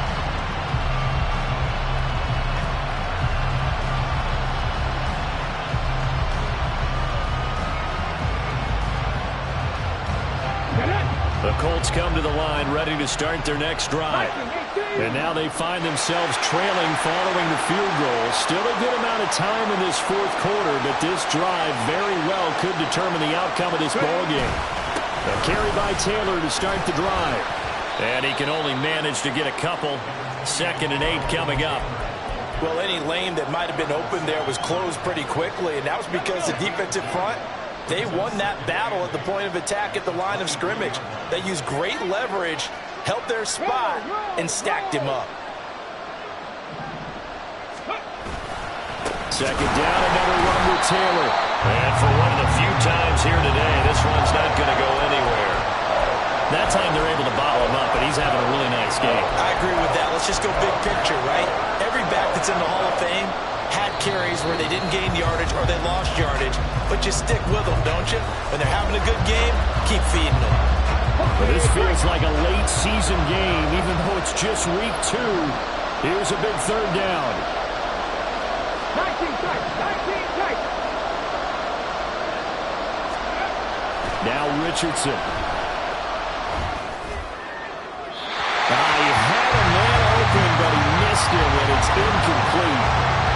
The Colts come to the line ready to start their next drive. And now they find themselves trailing following the field goal. Still a good amount of time in this 4th quarter, but this drive very well could determine the outcome of this ballgame. A carry by Taylor to start the drive. And he can only manage to get a couple. 2nd and 8 coming up. Well, any lane that might have been open there was closed pretty quickly, and that was because the defensive front, they won that battle at the point of attack at the line of scrimmage. They used great leverage, held their spot, and stacked him up. 2nd down, another run with Taylor. And for one of the few times here today, this one's not going to go anywhere. That time they're able to bottle him up, but he's having a really nice game. I agree with that. Let's just go big picture, right? Every back that's in the Hall of Fame had carries where they didn't gain yardage or they lost yardage, but you stick with them, don't you? When they're having a good game, keep feeding them. But this feels like a late season game, even though it's just week 2. Here's a big 3rd down. 19 tight. Now Richardson. He had a man open, but he missed him, and it's incomplete.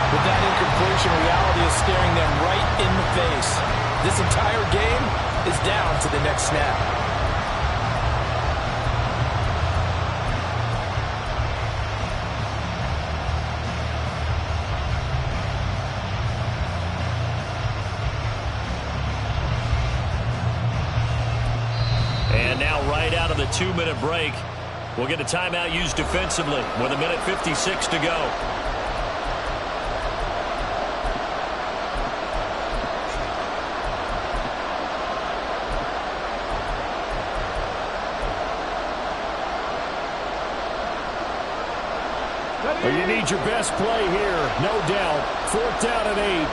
With that incompletion, reality is staring them right in the face. This entire game is down to the next snap. And now right out of the 2-minute break, we'll get a timeout used defensively with 1:56 to go. Well, you need your best play here, no doubt. 4th down and 8.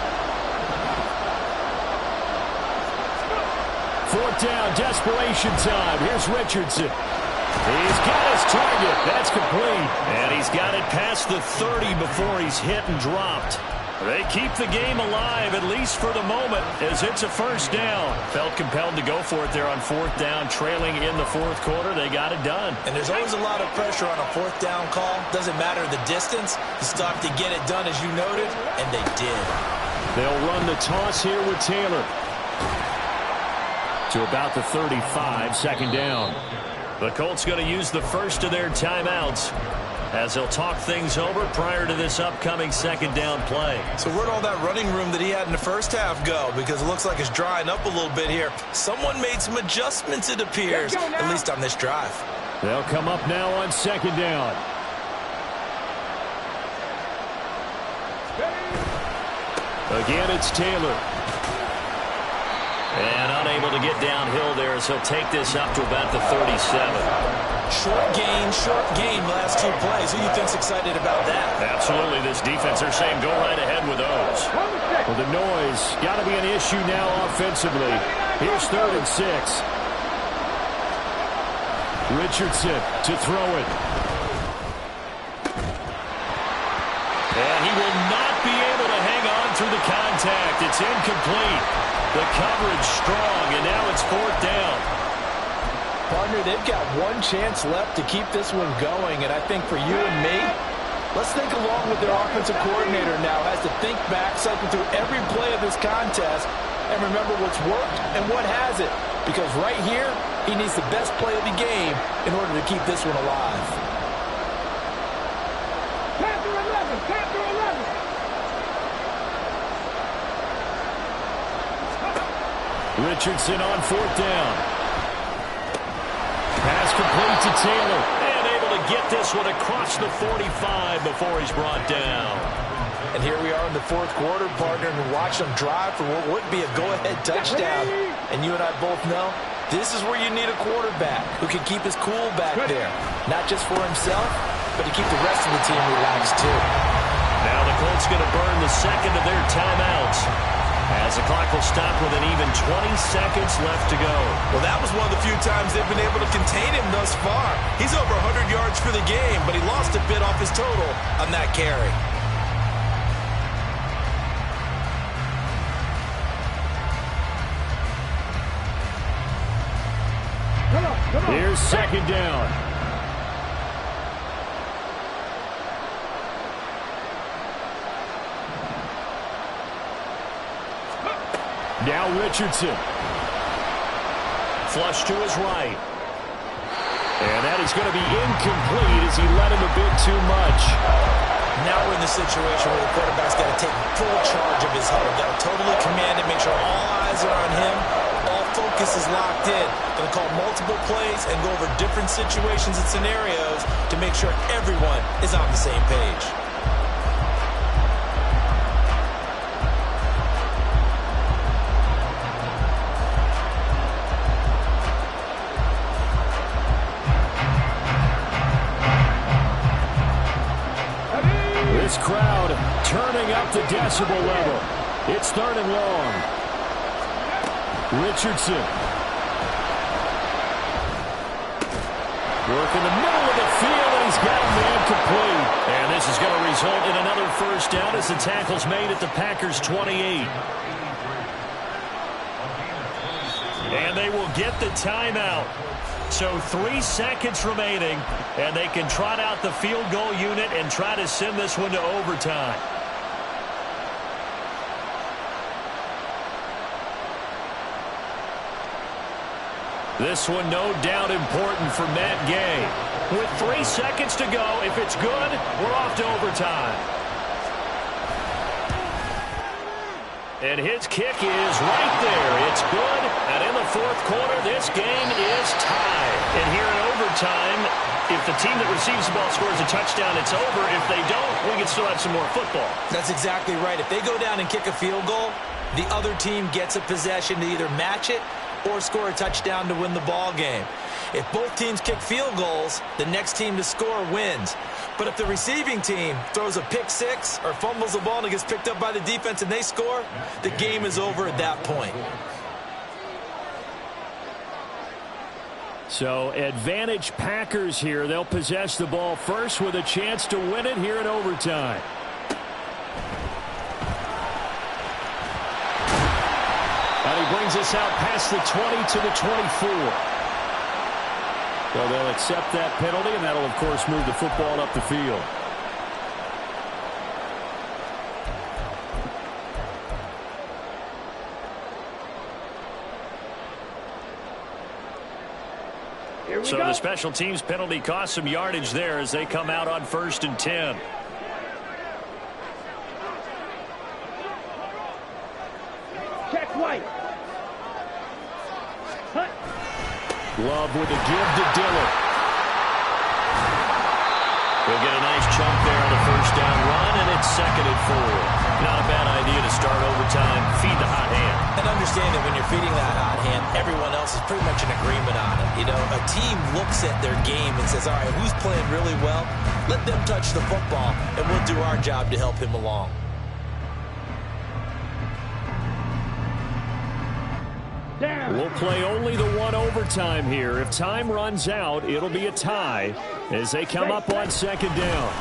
4th down, desperation time. Here's Richardson. He's got his target. That's complete. And he's got it past the 30 before he's hit and dropped. They keep the game alive, at least for the moment, as it's a 1st down. Felt compelled to go for it there on 4th down, trailing in the 4th quarter. They got it done. And there's always a lot of pressure on a 4th down call. Doesn't matter the distance. You still have to get it done, as you noted, and they did. They'll run the toss here with Taylor. To about the 35, 2nd down. The Colts going to use the first of their timeouts as they'll talk things over prior to this upcoming 2nd down play. So where'd all that running room that he had in the first half go? Because it looks like it's drying up a little bit here. Someone made some adjustments, it appears, at least on this drive. They'll come up now on 2nd down. Again, it's Taylor. And unable to get downhill there as he'll take this up to about the 37. Short gain last 2 plays. Who you think's excited about that? Absolutely. This defense, they're saying go right ahead with those. Well, the noise got to be an issue now offensively. Here's 3rd and 6. Richardson to throw it. And he will not be able to hang on through the contact. It's incomplete. The coverage strong, and now it's 4th down. Partner, they've got one chance left to keep this one going, and I think for you and me, let's think along with their offensive coordinator now has to think back, cycle through every play of this contest, and remember what's worked and what hasn't. Because right here, he needs the best play of the game in order to keep this one alive. Panther 11, Panther 11. Richardson on 4th down. Pass complete to Taylor. And able to get this one across the 45 before he's brought down. And here we are in the 4th quarter, partner, and watch them drive for what would be a go-ahead touchdown. And you and I both know this is where you need a quarterback who can keep his cool back there. Not just for himself, but to keep the rest of the team relaxed too. Now the Colts going to burn the 2nd of their timeouts, as the clock will stop with an even 20 seconds left to go. Well, that was one of the few times they've been able to contain him thus far. He's over 100 yards for the game, but he lost a bit off his total on that carry. Here's 2nd down. Now Richardson. Flush to his right. And that is going to be incomplete as he led him a bit too much. Now we're in the situation where the quarterback's got to take full charge of his huddle. Got to totally command it, make sure all eyes are on him. All focus is locked in. Going to call multiple plays and go over different situations and scenarios to make sure everyone is on the same page. This crowd turning up the decibel level. It's 3rd and long. Richardson. Work in the middle of the field, and he's got a man complete. And this is going to result in another 1st down as the tackle's made at the Packers' 28. And they will get the timeout. So 3 seconds remaining, and they can trot out the field goal unit and try to send this one to overtime. This one no doubt important for Matt Gay. With 3 seconds to go, if it's good, we're off to overtime. And his kick is right there. It's good. And in the fourth quarter, this game is tied. And here in overtime, if the team that receives the ball scores a touchdown, it's over. If they don't, we can still have some more football. That's exactly right. If they go down and kick a field goal, the other team gets a possession to either match it or score a touchdown to win the ball game. If both teams kick field goals, the next team to score wins. But if the receiving team throws a pick six or fumbles the ball and it gets picked up by the defense and they score, the game is over at that point. So advantage Packers here. They'll possess the ball first with a chance to win it here in overtime. And he brings us out past the 20 to the 24. So they'll accept that penalty, and that'll, of course, move the football up the field. So the special teams penalty cost some yardage there as they come out on 1st and 10. Check White. Hut. Love with a give to Dillon. We'll get a nice chunk there on the first down run, and it's 2nd and 4. Not a bad idea to start overtime. Feed the hot hand. And understand that when you're feeding that hot hand, everyone else is pretty much in agreement on it. You know, a team looks at their game and says, all right, who's playing really well? Let them touch the football, and we'll do our job to help him along. We'll play only the one overtime here. If time runs out, it'll be a tie as they come up on 2nd down.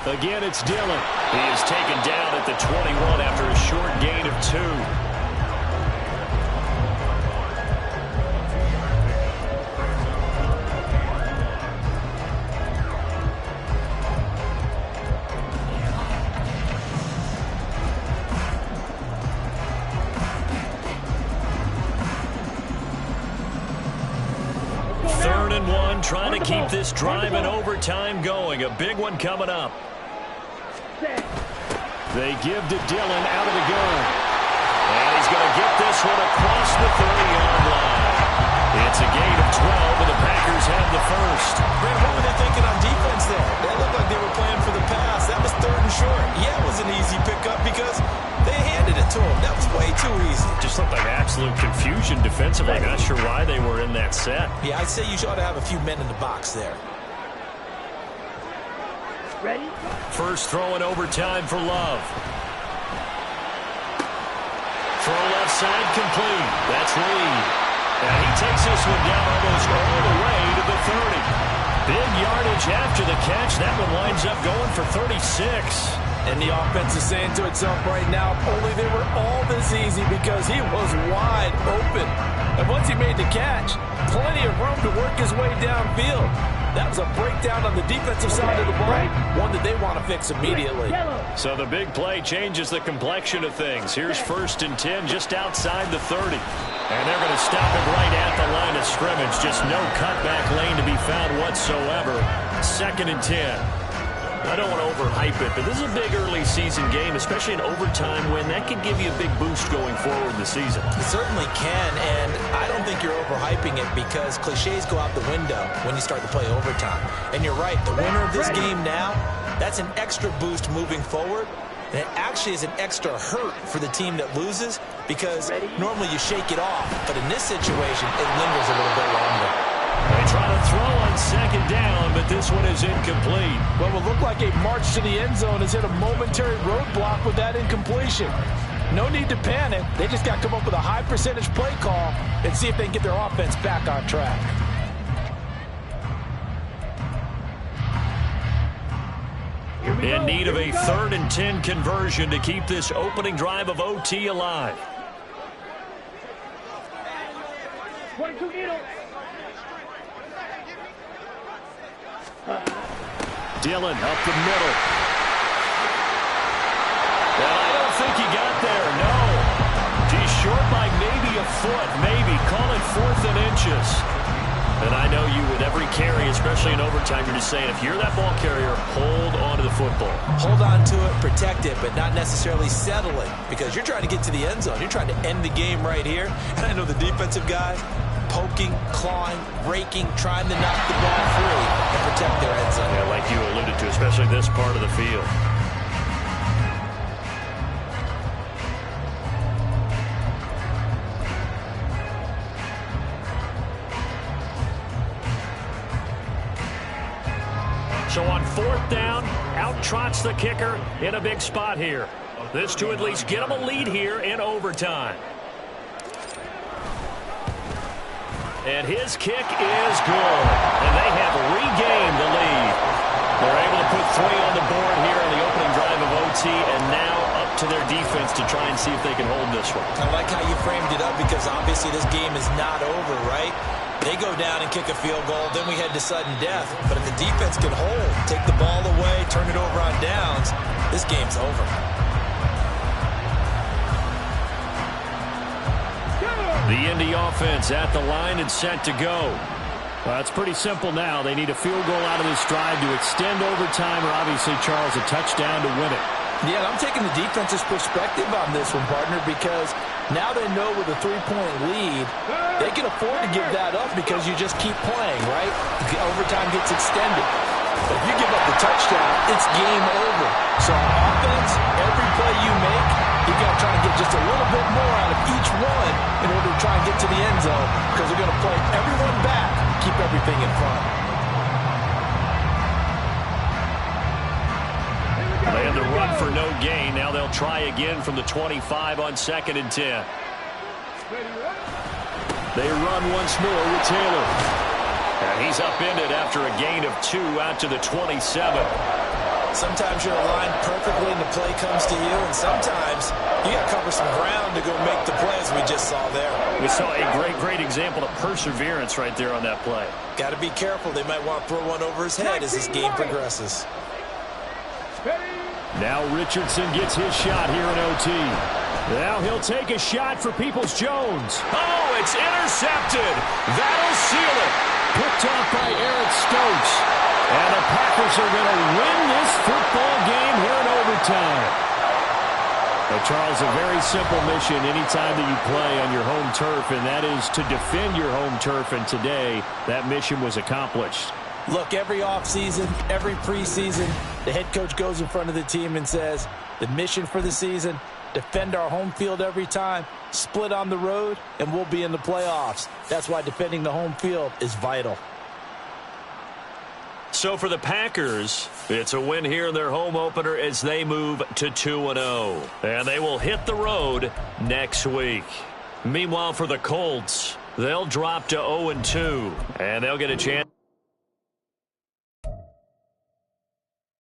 Again, it's Dillon. He is taken down at the 21 after a short gain of 2. Trying to keep this drive in overtime going. A big one coming up. They give to Dillon out of the gun. And he's going to get this one across the 30-yard line. It's a gain of 12, and the Packers have the first. Brad, what were they thinking on defense there? They looked like they were playing for the pass. That was 3rd and short. Yeah, it was an easy pickup because they handed it to him. That was way too easy. Just looked like absolute confusion defensively. Not sure why they were in that set. Yeah, I'd say you ought to have a few men in the box there. Ready? First throw in overtime for Love. Throw left side complete. That's Reed. And he takes this one down almost all the way to the 30. Big yardage after the catch. That one winds up going for 36. And the offense is saying to itself right now, only they were all this easy because he was wide open. And once he made the catch, plenty of room to work his way downfield. That was a breakdown on the defensive side of the ball, one that they want to fix immediately. So the big play changes the complexion of things. Here's 1st and 10 just outside the 30. And they're going to stop him right at the line of scrimmage. Just no cutback lane to be found whatsoever. 2nd and 10. I don't want to overhype it, but this is a big early season game, especially an overtime win. That could give you a big boost going forward in the season. It certainly can, and I don't think you're overhyping it because cliches go out the window when you start to play overtime. And you're right, the winner of this game now, that's an extra boost moving forward. And it actually is an extra hurt for the team that loses because normally you shake it off. But in this situation, it lingers a little bit longer. They try to throw on 2nd down, but this one is incomplete. Well, it will look like a march to the end zone has hit a momentary roadblock with that incompletion. No need to panic. They just got to come up with a high percentage play call and see if they can get their offense back on track. In need of a 3rd and 10 conversion to keep this opening drive of OT alive. 22 needles. Dillon up the middle. Well, I don't think he got there, no. He's short by maybe a foot, maybe. Call it 4th and inches. And I know you with every carry, especially in overtime, you're just saying if you're that ball carrier, hold on to the football. Hold on to it, protect it, but not necessarily settle it because you're trying to get to the end zone. You're trying to end the game right here. And I know the defensive guys poking, clawing, raking, trying to knock the ball free and protect their end zone. Yeah, like you alluded to, especially this part of the field. So on 4th down, out trots the kicker in a big spot here. This to at least get them a lead here in overtime. And his kick is good. And they have regained the lead. They're able to put 3 on the board here on the opening drive of OT, and now up to their defense to try and see if they can hold this one. I like how you framed it up because obviously this game is not over, right? They go down and kick a field goal, then we head to sudden death. But if the defense can hold, take the ball away, turn it over on downs, this game's over. The Indy offense at the line and set to go. Well, it's pretty simple now. They need a field goal out of this drive to extend overtime or obviously, Charles, a touchdown to win it. Yeah, I'm taking the defense's perspective on this one, partner, because now they know with a 3-point lead, they can afford to give that up because you just keep playing, right? Overtime gets extended. But if you give up the touchdown, it's game over. So on offense, every play you make, you got to try to get just a little bit more out of each one in order to try and get to the end zone because they're going to play everyone back, keep everything in front. They had the run for no gain. Now they'll try again from the 25 on 2nd and 10. They run once more with Taylor. And he's upended after a gain of 2 out to the 27. Sometimes you're aligned perfectly and the play comes to you, and sometimes you got to cover some ground to go make the plays we just saw there. We saw a great example of perseverance right there on that play. Got to be careful. They might want to throw one over his head as this game progresses. Now Richardson gets his shot here in OT. Now he'll take a shot for Peoples-Jones. Oh, it's intercepted. That'll seal it. Picked off by Eric Stokes. And the Packers are going to win this football game here in overtime. But Charles, a very simple mission anytime that you play on your home turf, and that is to defend your home turf. And today, that mission was accomplished. Look, every offseason, every preseason, the head coach goes in front of the team and says, the mission for the season, defend our home field every time, split on the road, and we'll be in the playoffs. That's why defending the home field is vital. So for the Packers, it's a win here in their home opener as they move to 2-0. And they will hit the road next week. Meanwhile, for the Colts, they'll drop to 0-2, and they'll get a chance.